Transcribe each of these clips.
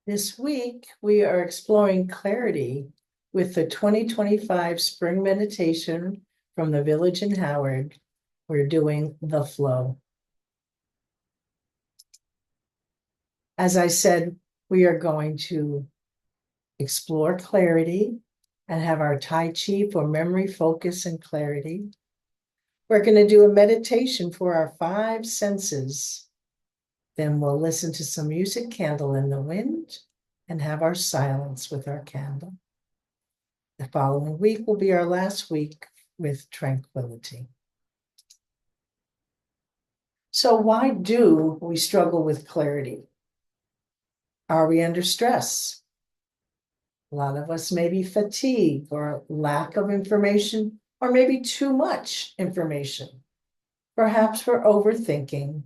This week, we are exploring clarity with the 2025 Spring Meditation from the Village in Howard. We're doing the flow. As I said, we are going to explore clarity and have our Tai Chi for memory, focus, and clarity. We're going to do a meditation for our 5 senses. Then we'll listen to some music, Candle in the Wind, and have our silence with our candle. The following week will be our last week with tranquility. So why do we struggle with clarity? Are we under stress? A lot of us may be fatigue or lack of information, or maybe too much information. Perhaps we're overthinking,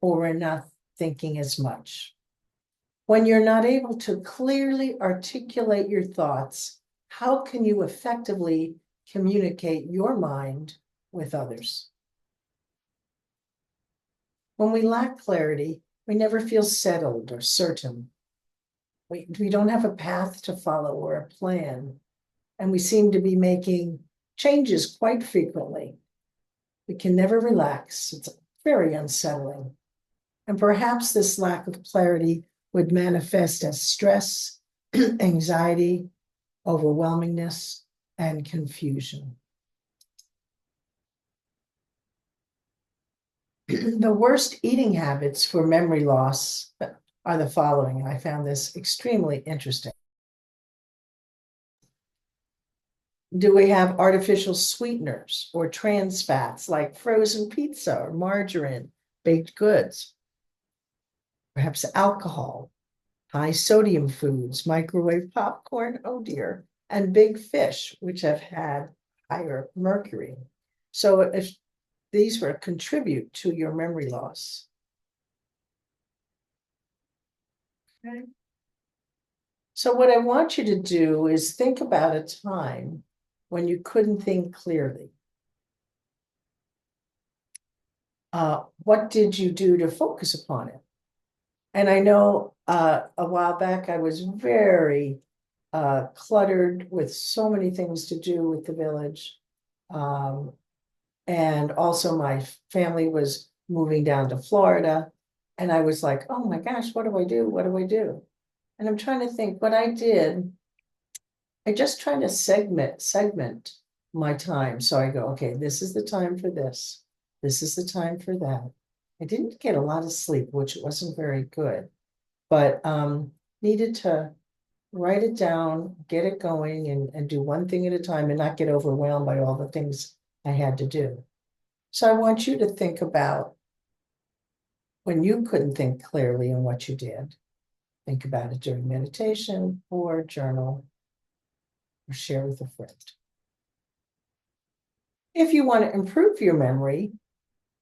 or we're not thinking as much. When you're not able to clearly articulate your thoughts, how can you effectively communicate your mind with others? When we lack clarity, we never feel settled or certain. We don't have a path to follow or a plan, and we seem to be making changes quite frequently. We can never relax. It's very unsettling. And perhaps this lack of clarity would manifest as stress, anxiety, overwhelmingness, and confusion. The worst eating habits for memory loss are the following, and I found this extremely interesting. Do we have artificial sweeteners or trans fats like frozen pizza or margarine, baked goods? Perhaps alcohol, high sodium foods, microwave popcorn, oh dear, and big fish, which have had higher mercury. So if these will contribute to your memory loss. Okay. So what I want you to do is think about a time when you couldn't think clearly. What did you do to focus upon it? And I know a while back I was very cluttered with so many things to do with the village. And also my family was moving down to Florida. And I was like, oh my gosh, what do I do? What do I do? And I'm trying to think what I did. I just try to segment my time. So I go, okay, this is the time for this. This is the time for that. I didn't get a lot of sleep, which wasn't very good, but needed to write it down, get it going, and do one thing at a time and not get overwhelmed by all the things I had to do. So I want you to think about when you couldn't think clearly and what you did. Think about it during meditation or journal or share with a friend. If you want to improve your memory,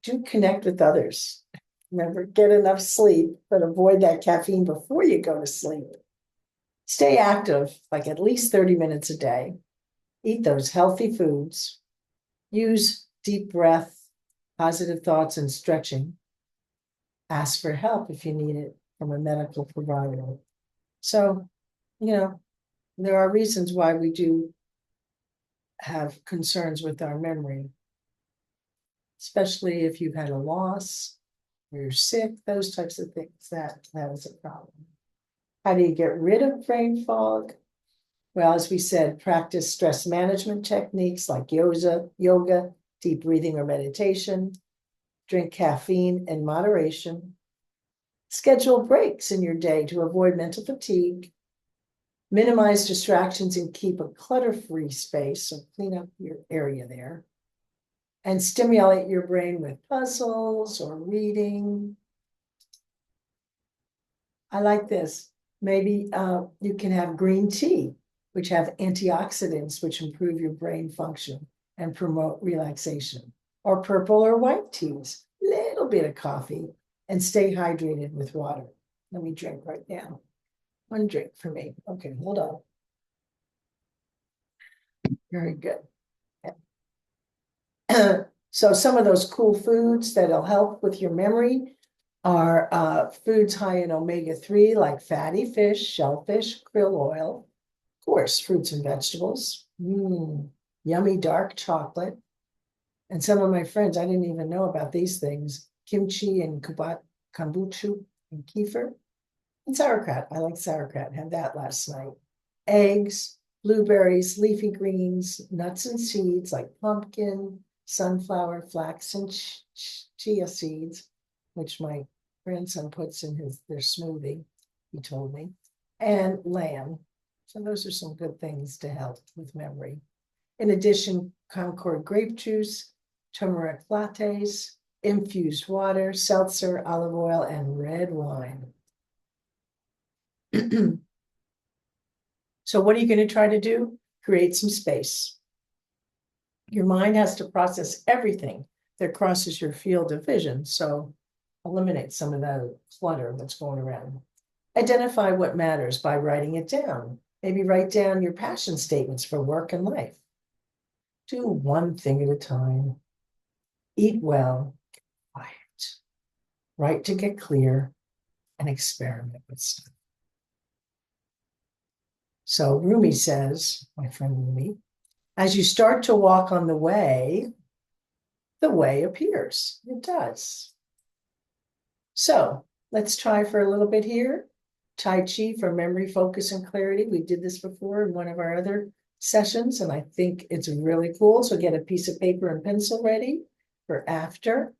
do connect with others. Remember, get enough sleep, but avoid that caffeine before you go to sleep. Stay active, like at least 30 minutes a day. Eat those healthy foods. Use deep breath, positive thoughts, and stretching. Ask for help if you need it from a medical provider. So, there are reasons why we do have concerns with our memory, especially if you've had a loss or you're sick, those types of things, that is a problem. How do you get rid of brain fog? Well, as we said, practice stress management techniques like yoga, deep breathing, or meditation. Drink caffeine in moderation. Schedule breaks in your day to avoid mental fatigue. Minimize distractions and keep a clutter-free space, so clean up your area there. And stimulate your brain with puzzles or reading. I like this. Maybe you can have green tea, which have antioxidants, which improve your brain function and promote relaxation. Or purple or white teas, little bit of coffee, and stay hydrated with water. Let me drink right now. One drink for me. Okay, hold on. Very good. So some of those cool foods that'll help with your memory are foods high in omega-3, like fatty fish, shellfish, krill oil, of course, fruits and vegetables, yummy dark chocolate. And some of my friends, I didn't even know about these things, kimchi and kombucha and kefir. And sauerkraut, I like sauerkraut, had that last night. Eggs, blueberries, leafy greens, nuts and seeds like pumpkin, sunflower, flax, and chia seeds, which my grandson puts in their smoothie, he told me, and lamb. So those are some good things to help with memory. In addition, Concord grape juice, turmeric lattes, infused water, seltzer, olive oil, and red wine. So what are you going to try to do? Create some space. Your mind has to process everything that crosses your field of vision. So eliminate some of that clutter that's going around. Identify what matters by writing it down. Maybe write down your passion statements for work and life. Do one thing at a time. Eat well, get quiet. Write to get clear, and experiment with stuff. So Rumi says, my friend Rumi, as you start to walk on the way appears. It does. So let's try for a little bit here. Tai Chi for memory, focus, and clarity. We did this before in one of our other sessions, and I think it's really cool. So get a piece of paper and pencil ready for after.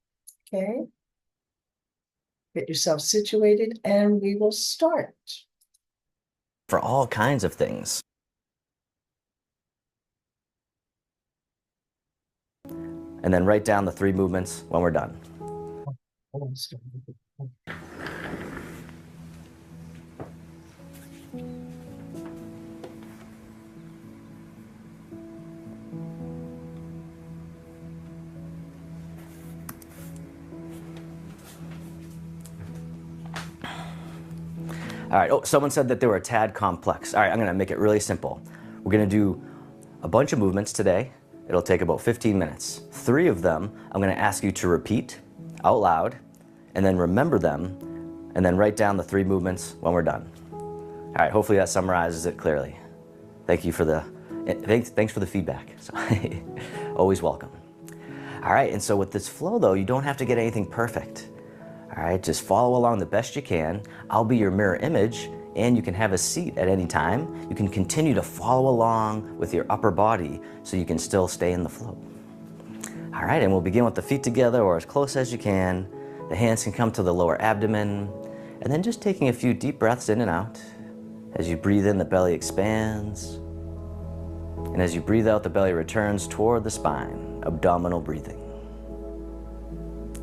Okay. Get yourself situated, and we will start. For all kinds of things. And then write down the 3 movements when we're done. All right, oh, someone said that they were a tad complex. All right, I'm gonna make it really simple. We're gonna do a bunch of movements today. It'll take about 15 minutes. 3 of them, I'm gonna ask you to repeat out loud, and then remember them, and then write down the 3 movements when we're done. All right, hopefully that summarizes it clearly. Thank you for thanks for the feedback. So, always welcome. All right, and so with this flow though, you don't have to get anything perfect. All right, just follow along the best you can. I'll be your mirror image, and you can have a seat at any time. You can continue to follow along with your upper body so you can still stay in the flow. All right, and we'll begin with the feet together or as close as you can. The hands can come to the lower abdomen, and then just taking a few deep breaths in and out. As you breathe in, the belly expands, and as you breathe out, the belly returns toward the spine, abdominal breathing.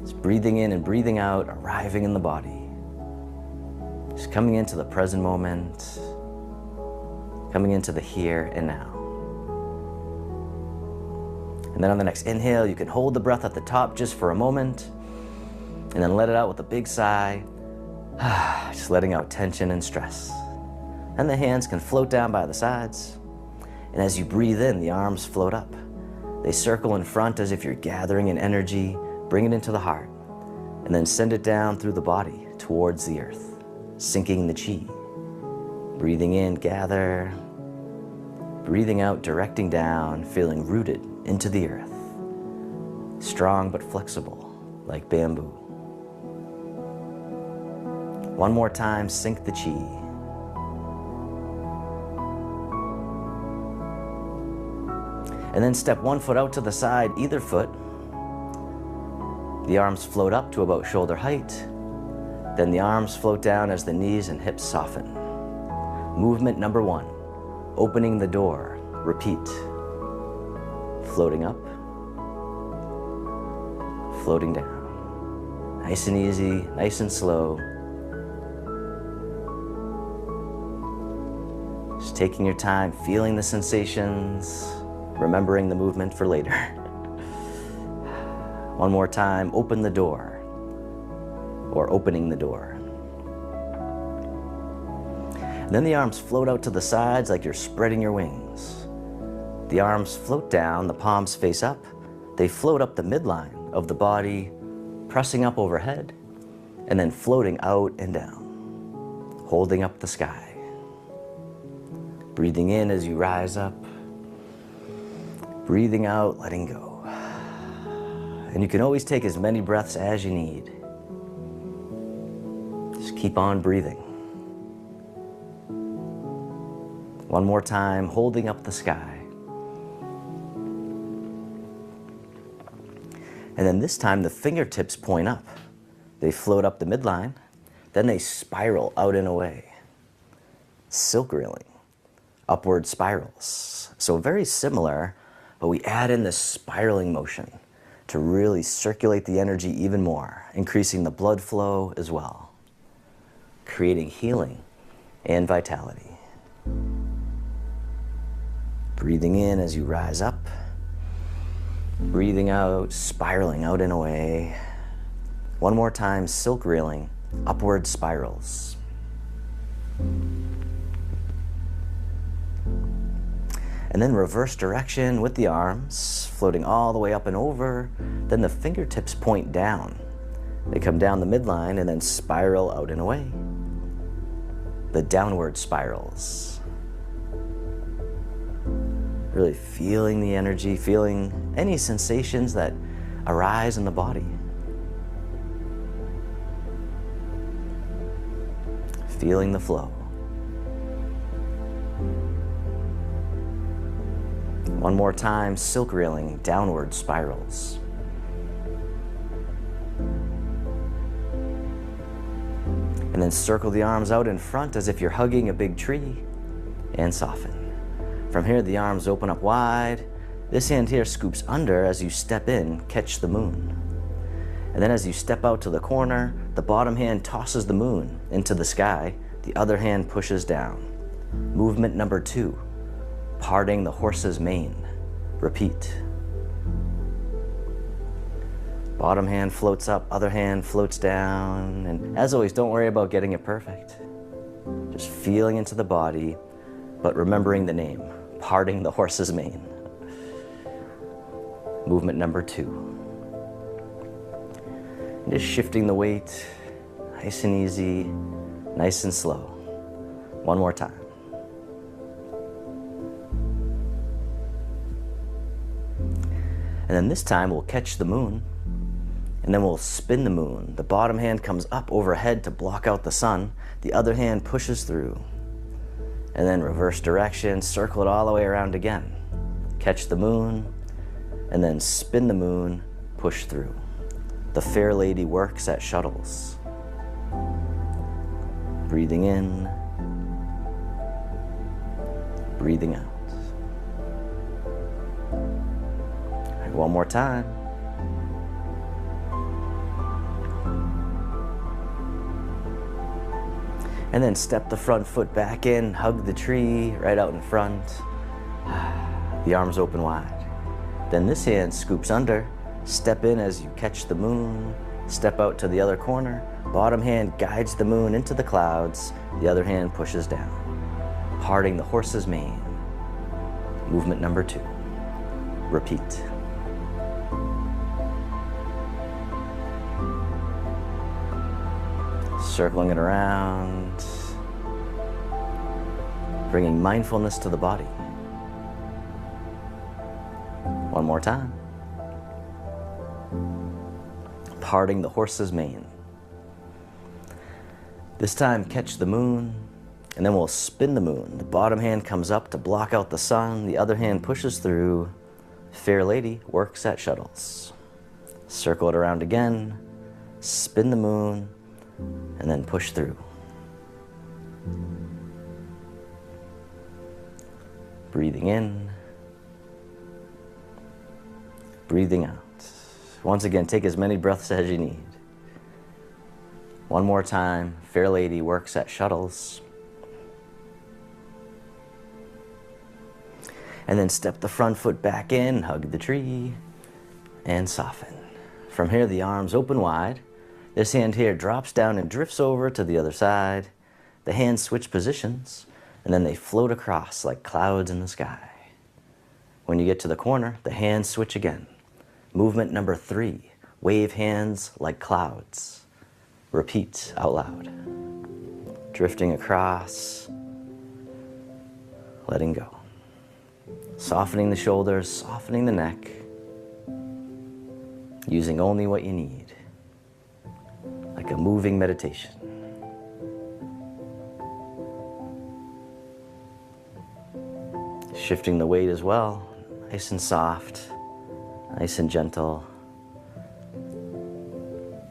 Just breathing in and breathing out, arriving in the body. Just coming into the present moment, coming into the here and now. And then on the next inhale, you can hold the breath at the top just for a moment, and then let it out with a big sigh, just letting out tension and stress. And the hands can float down by the sides. And as you breathe in, the arms float up. They circle in front as if you're gathering in energy. Bring it into the heart, and then send it down through the body towards the earth, sinking the chi. Breathing in, gather. Breathing out, directing down, feeling rooted into the earth. Strong but flexible, like bamboo. One more time, sink the chi. And then step 1 foot out to the side, either foot. The arms float up to about shoulder height. Then the arms float down as the knees and hips soften. Movement number 1, opening the door. Repeat. Floating up, floating down. Nice and easy, nice and slow. Just taking your time, feeling the sensations, remembering the movement for later. One more time, open the door, or opening the door. And then the arms float out to the sides like you're spreading your wings. The arms float down, the palms face up. They float up the midline of the body, pressing up overhead. and then floating out and down, holding up the sky. Breathing in as you rise up, breathing out, letting go. And you can always take as many breaths as you need. Just keep on breathing. One more time, holding up the sky. And then this time the fingertips point up. They float up the midline, then they spiral out and away. Silk reeling, upward spirals. So very similar, but we add in this spiraling motion to really circulate the energy even more, increasing the blood flow as well, creating healing and vitality. Breathing in as you rise up, breathing out, spiraling out and away. One more time, silk reeling, upward spirals. And then reverse direction with the arms, floating all the way up and over. Then the fingertips point down. They come down the midline and then spiral out and away. The downward spirals. Really feeling the energy, feeling any sensations that arise in the body. Feeling the flow. One more time, silk reeling, downward spirals. And then circle the arms out in front as if you're hugging a big tree and soften. From here, the arms open up wide. This hand here scoops under as you step in, catch the moon. And then as you step out to the corner, the bottom hand tosses the moon into the sky. The other hand pushes down. Movement number 2. Parting the horse's mane. Repeat. Bottom hand floats up, other hand floats down. And as always, don't worry about getting it perfect. Just feeling into the body, but remembering the name. Parting the horse's mane. Movement number 2. And just shifting the weight, nice and easy, nice and slow. One more time. And then this time we'll catch the moon, and then we'll spin the moon. The bottom hand comes up overhead to block out the sun. The other hand pushes through. And then reverse direction, circle it all the way around again. Catch the moon, and then spin the moon, push through. The fair lady works at shuttles. Breathing in, breathing out. One more time. And then step the front foot back in, hug the tree right out in front. The arms open wide. Then this hand scoops under, step in as you catch the moon, step out to the other corner. Bottom hand guides the moon into the clouds, the other hand pushes down, parting the horse's mane. Movement number 2. Repeat. Circling it around, bringing mindfulness to the body. One more time. Parting the horse's mane. This time, catch the moon, and then we'll spin the moon. The bottom hand comes up to block out the sun, the other hand pushes through. Fair lady works at shuttles. Circle it around again, spin the moon, and then push through. Breathing in, breathing out. Once again, take as many breaths as you need. One more time, fair lady works at shuttles. And then step the front foot back in, hug the tree, and soften. From here, the arms open wide. This hand here drops down and drifts over to the other side. The hands switch positions, and then they float across like clouds in the sky. When you get to the corner, the hands switch again. Movement number 3, wave hands like clouds. Repeat out loud. Drifting across, letting go. Softening the shoulders, softening the neck, using only what you need, like a moving meditation. Shifting the weight as well, nice and soft, nice and gentle.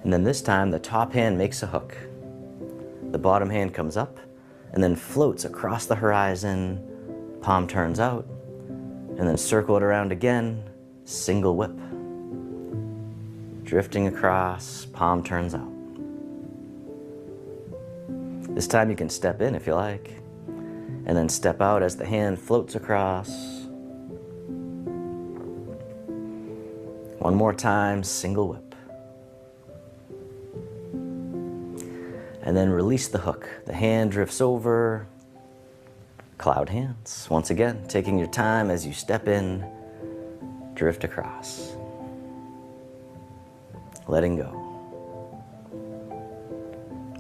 And then this time, the top hand makes a hook. The bottom hand comes up and then floats across the horizon, palm turns out, and then circle it around again, single whip. Drifting across, palm turns out. This time you can step in if you like, and then step out as the hand floats across. One more time, single whip. And then release the hook. The hand drifts over, cloud hands. Once again, taking your time as you step in, drift across. Letting go.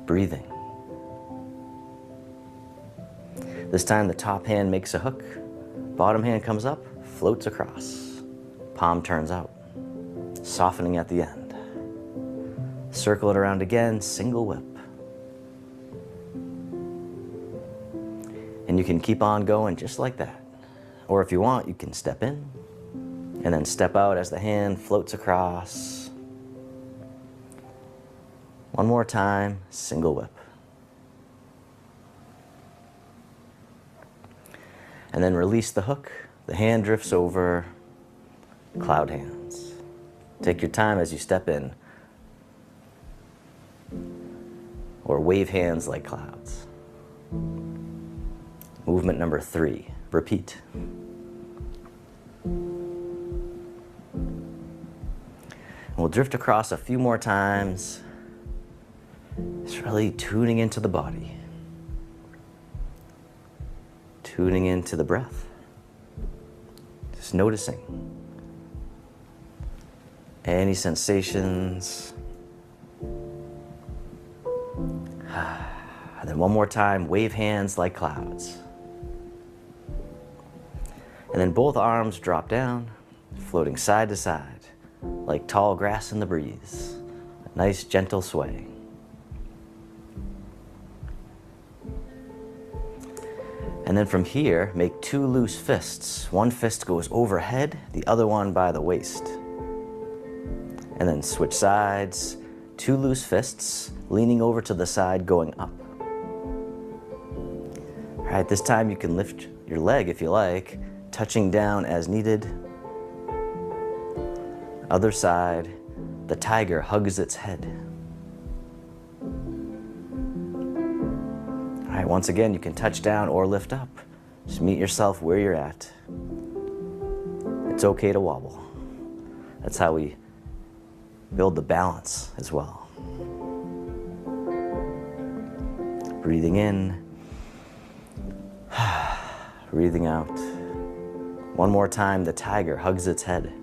Breathing. This time the top hand makes a hook, bottom hand comes up, floats across, palm turns out, softening at the end. Circle it around again, single whip. And you can keep on going just like that. Or if you want, you can step in and then step out as the hand floats across. One more time, single whip. And then release the hook. The hand drifts over, cloud hands. Take your time as you step in. Or wave hands like clouds. Movement number 3, repeat. We'll drift across a few more times. It's really tuning into the body. Tuning into the breath. Just noticing any sensations. And then one more time, wave hands like clouds. And then both arms drop down, floating side to side, like tall grass in the breeze. A nice gentle sway. And then from here, make 2 loose fists. One fist goes overhead, the other one by the waist. And then switch sides, 2 loose fists, leaning over to the side, going up. All right, this time you can lift your leg if you like, touching down as needed. Other side, the tiger hugs its head. All right, once again, you can touch down or lift up. Just meet yourself where you're at. It's okay to wobble. That's how we build the balance as well. Breathing in, breathing out. One more time, the tiger hugs its head.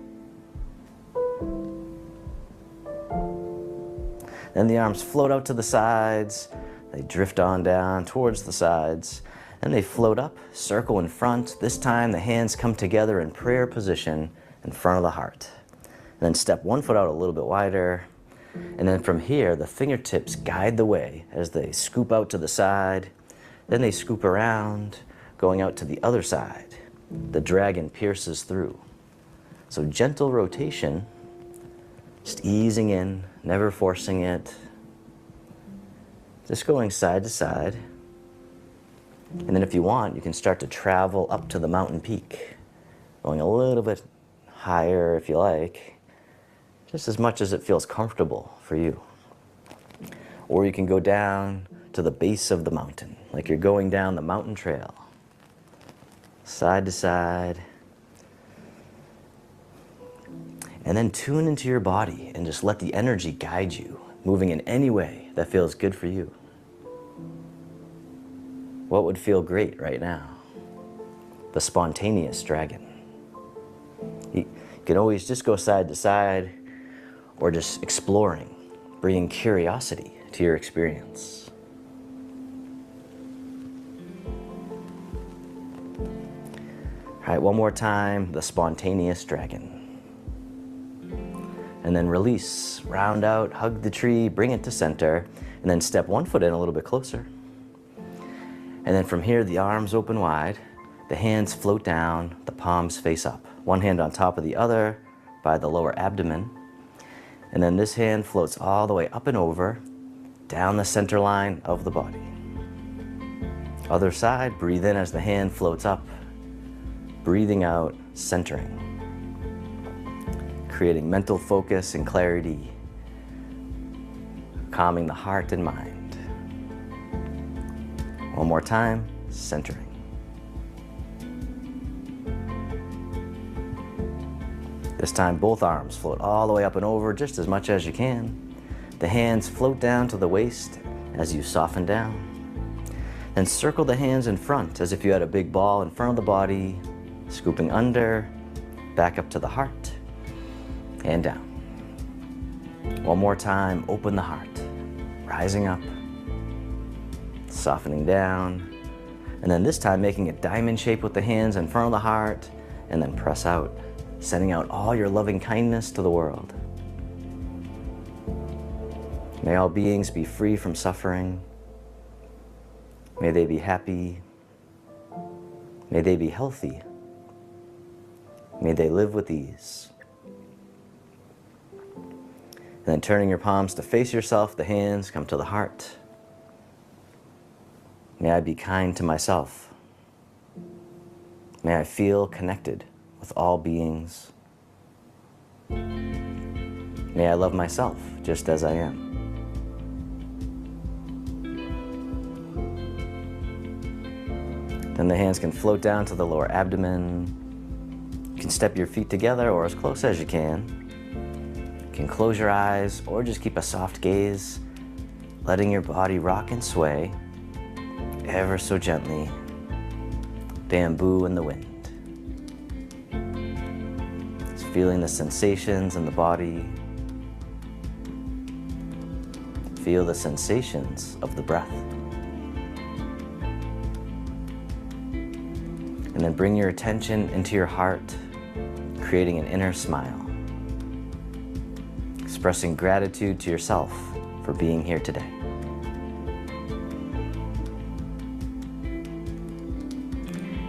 Then the arms float out to the sides. They drift on down towards the sides. Then they float up, circle in front. This time the hands come together in prayer position in front of the heart. And then step one foot out a little bit wider. And then from here, the fingertips guide the way as they scoop out to the side. Then they scoop around, going out to the other side. The dragon pierces through. So gentle rotation, just easing in, never forcing it. Just going side to side. And then if you want, you can start to travel up to the mountain peak. Going a little bit higher if you like. Just as much as it feels comfortable for you. Or you can go down to the base of the mountain, like you're going down the mountain trail. Side to side. And then tune into your body and just let the energy guide you, moving in any way that feels good for you. What would feel great right now? The spontaneous dragon. You can always just go side to side or just exploring. bringing curiosity to your experience. All right, one more time, the spontaneous dragon. And then release, round out, hug the tree, bring it to center, and then step one foot in a little bit closer. And then from here, the arms open wide, the hands float down, the palms face up. One hand on top of the other by the lower abdomen. And then this hand floats all the way up and over, down the center line of the body. Other side, breathe in as the hand floats up, breathing out, centering. Creating mental focus and clarity, calming the heart and mind. One more time, centering. This time, both arms float all the way up and over just as much as you can. The hands float down to the waist as you soften down. Then circle the hands in front as if you had a big ball in front of the body, scooping under, back up to the heart, and down. One more time, open the heart, rising up, softening down, and then this time making a diamond shape with the hands in front of the heart, and then press out, sending out all your loving kindness to the world. May all beings be free from suffering. May they be happy. May they be healthy. May they live with ease. And then turning your palms to face yourself, the hands come to the heart. May I be kind to myself. May I feel connected with all beings. May I love myself just as I am. Then the hands can float down to the lower abdomen. You can step your feet together or as close as you can. You can close your eyes or just keep a soft gaze, letting your body rock and sway ever so gently, bamboo in the wind. Just feeling the sensations in the body. Feel the sensations of the breath. And then bring your attention into your heart, creating an inner smile. Expressing gratitude to yourself for being here today.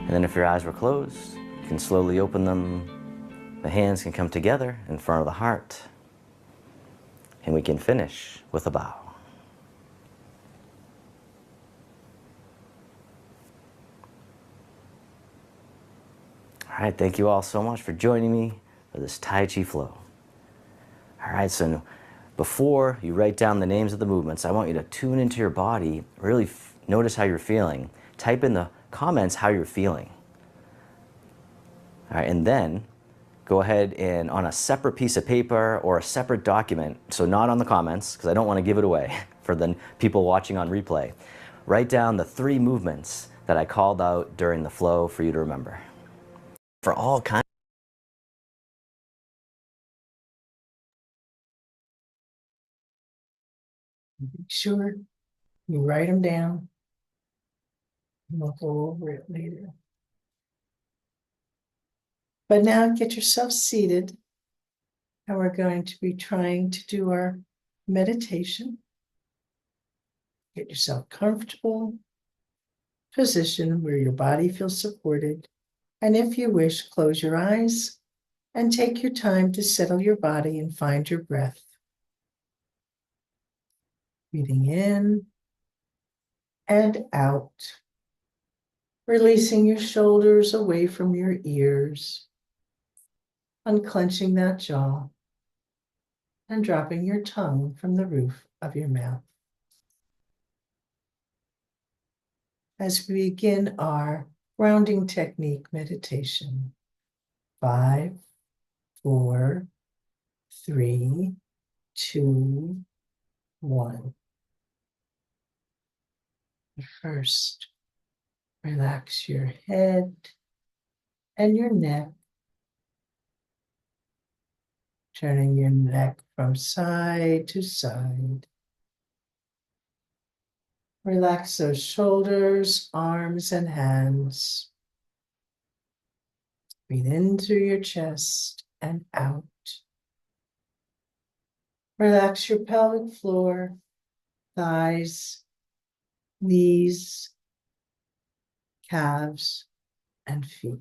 And then if your eyes were closed, you can slowly open them. The hands can come together in front of the heart. And we can finish with a bow. All right, thank you all so much for joining me for this Tai Chi flow. All right, so before you write down the names of the movements, I want you to tune into your body, really notice how you're feeling. Type in the comments how you're feeling. All right, and then go ahead and on a separate piece of paper or a separate document, so not on the comments, because I don't want to give it away for the people watching on replay, write down the 3 movements that I called out during the flow for you to remember. For all kinds. Make sure you write them down. We'll go over it later. But now get yourself seated. And we're going to be trying to do our meditation. Get yourself comfortable position where your body feels supported. And if you wish, close your eyes and take your time to settle your body and find your breath. Breathing in and out. Releasing your shoulders away from your ears. Unclenching that jaw. And dropping your tongue from the roof of your mouth. As we begin our grounding technique meditation. 5, 4, 3, 2, 1. First, relax your head and your neck. Turning your neck from side to side. Relax those shoulders, arms, and hands. Breathe in through your chest and out. Relax your pelvic floor, thighs, knees, calves, and feet.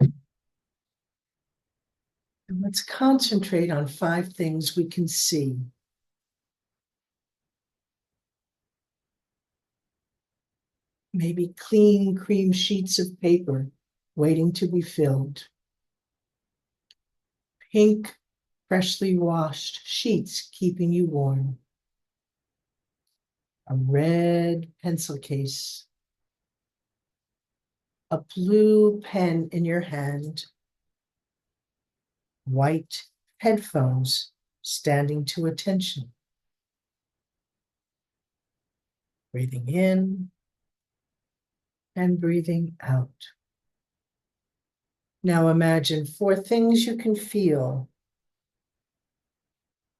And let's concentrate on 5 things we can see. Maybe clean cream sheets of paper waiting to be filled. Pink, freshly washed sheets keeping you warm. A red pencil case. A blue pen in your hand. White headphones standing to attention. Breathing in and breathing out. Now imagine 4 things you can feel.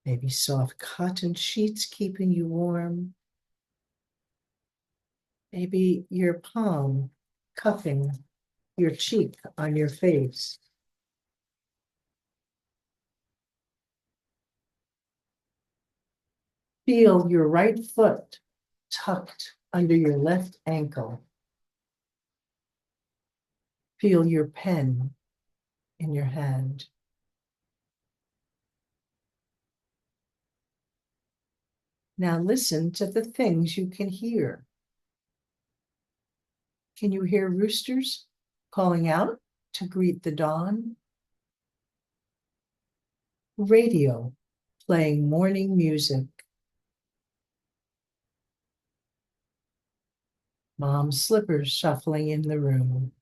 Maybe soft cotton sheets keeping you warm. Maybe your palm cupping your cheek on your face. Feel your right foot tucked under your left ankle. Feel your pen in your hand. Now listen to the things you can hear. Can you hear roosters calling out to greet the dawn? Radio playing morning music. Mom's slippers shuffling in the room.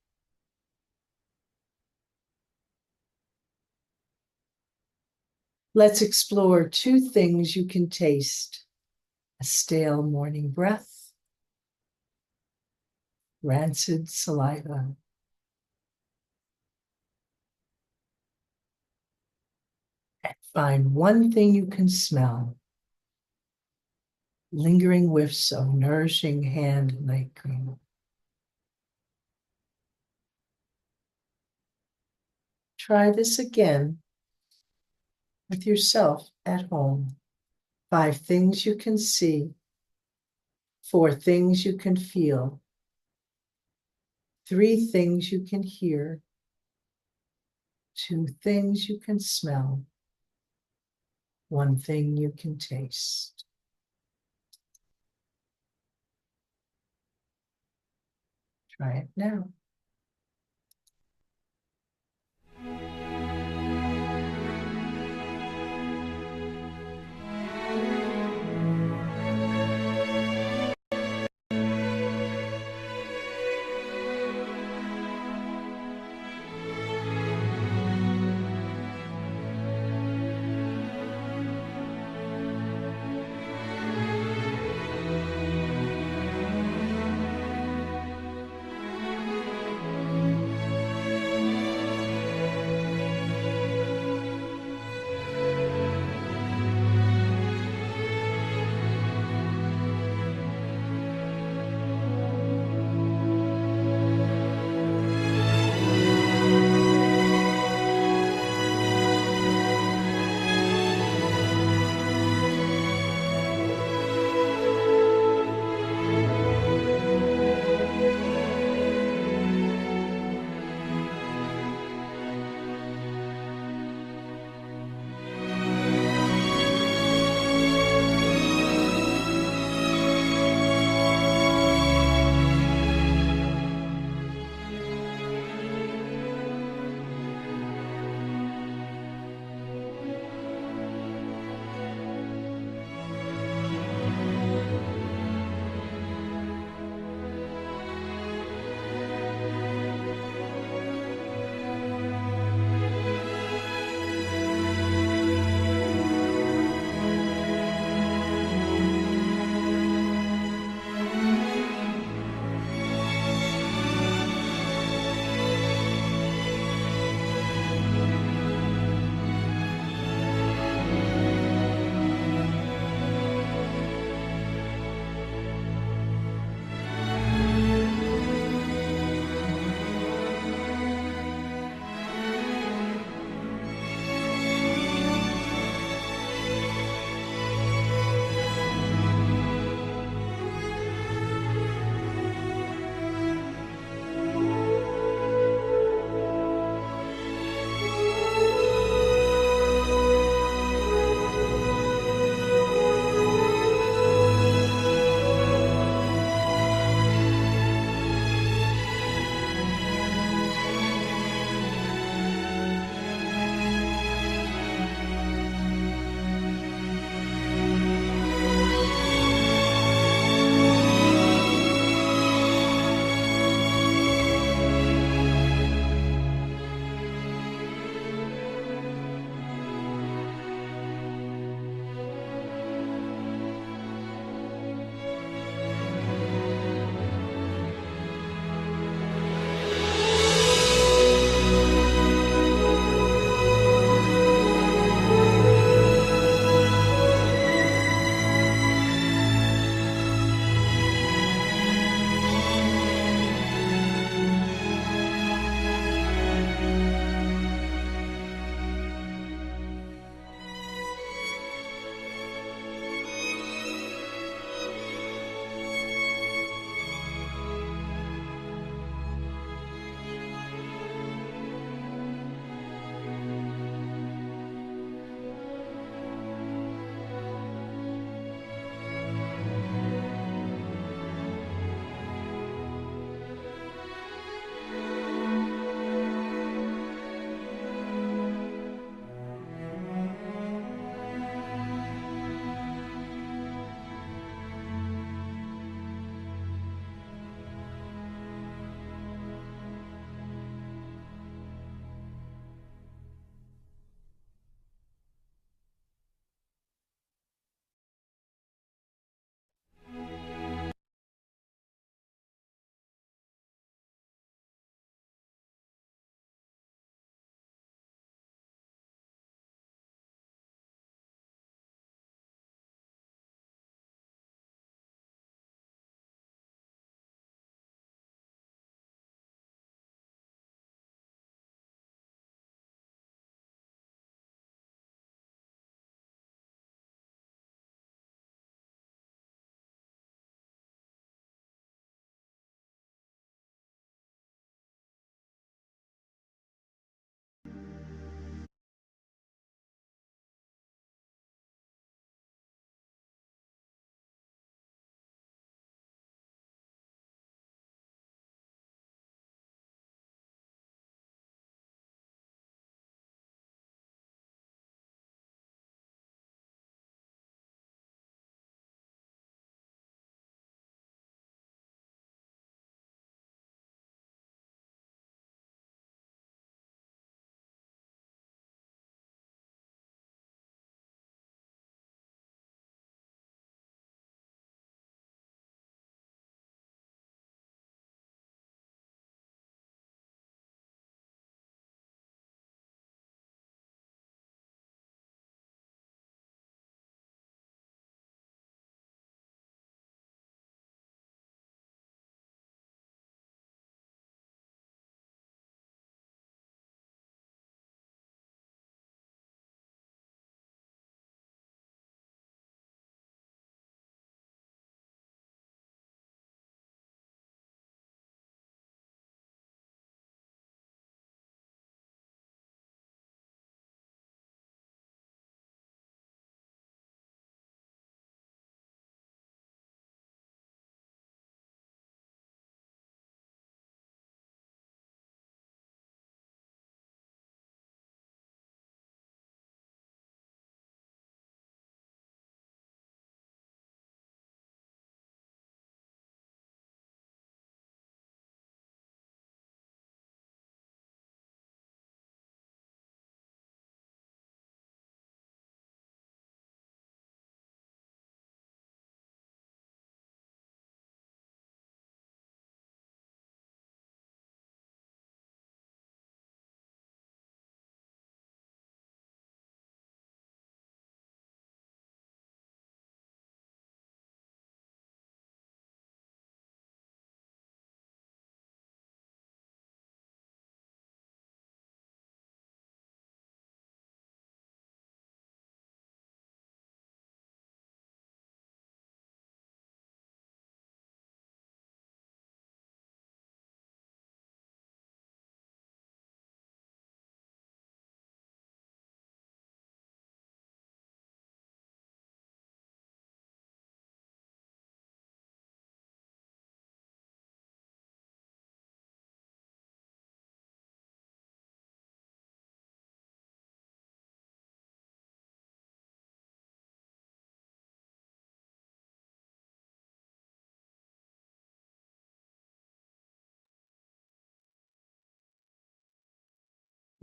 Let's explore 2 things you can taste. A stale morning breath, rancid saliva. And find 1 thing you can smell. Lingering whiffs of nourishing hand night cream. Try this again with yourself at home. 5 things you can see. 4 things you can feel. 3 things you can hear. 2 things you can smell. 1 thing you can taste. Try it now.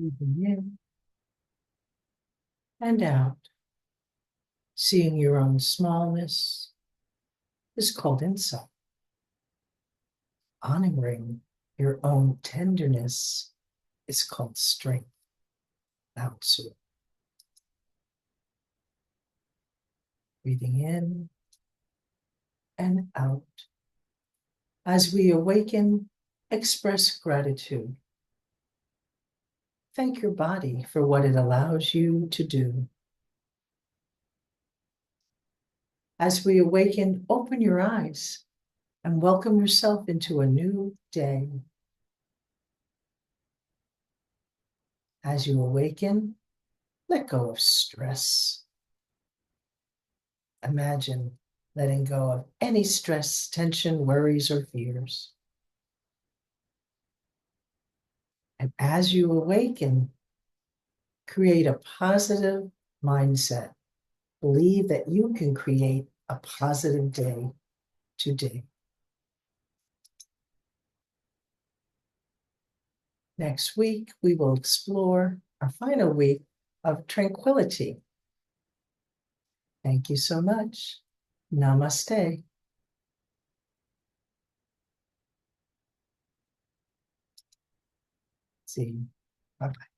Breathing in and out. Seeing your own smallness is called insight. Honoring your own tenderness is called strength. Lao Tzu. Breathing in and out. As we awaken, express gratitude. Thank your body for what it allows you to do. As we awaken, open your eyes and welcome yourself into a new day. As you awaken, let go of stress. Imagine letting go of any stress, tension, worries, or fears. And as you awaken, create a positive mindset. Believe that you can create a positive day today. Next week, we will explore our final week of tranquility. Thank you so much. Namaste. See you. Bye-bye.